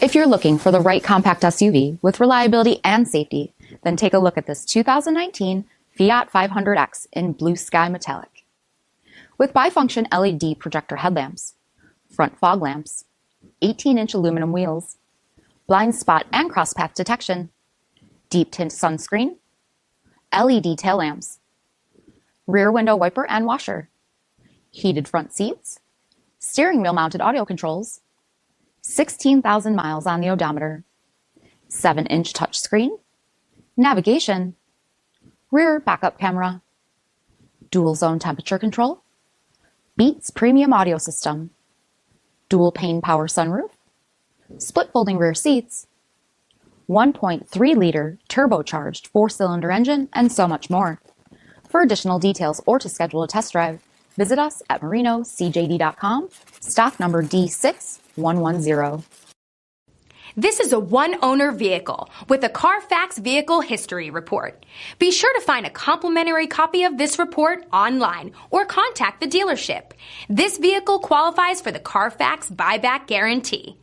If you're looking for the right compact SUV with reliability and safety, then take a look at this 2019 Fiat 500X in blue sky metallic. With bifunction LED projector headlamps, front fog lamps, 18-inch aluminum wheels, blind spot and crosspath detection, deep tint sunscreen, LED tail lamps, rear window wiper and washer, heated front seats, steering wheel mounted audio controls, 16,000 miles on the odometer, 7-inch touchscreen, navigation, rear backup camera, dual zone temperature control, Beats premium audio system, dual-pane power sunroof, split folding rear seats, 1.3-liter turbocharged 4-cylinder engine, and so much more. For additional details or to schedule a test drive, visit us at marinocjd.com, stock number D6110. This is a one-owner vehicle with a CARFAX vehicle history report. Be sure to find a complimentary copy of this report online or contact the dealership. This vehicle qualifies for the CARFAX buyback guarantee.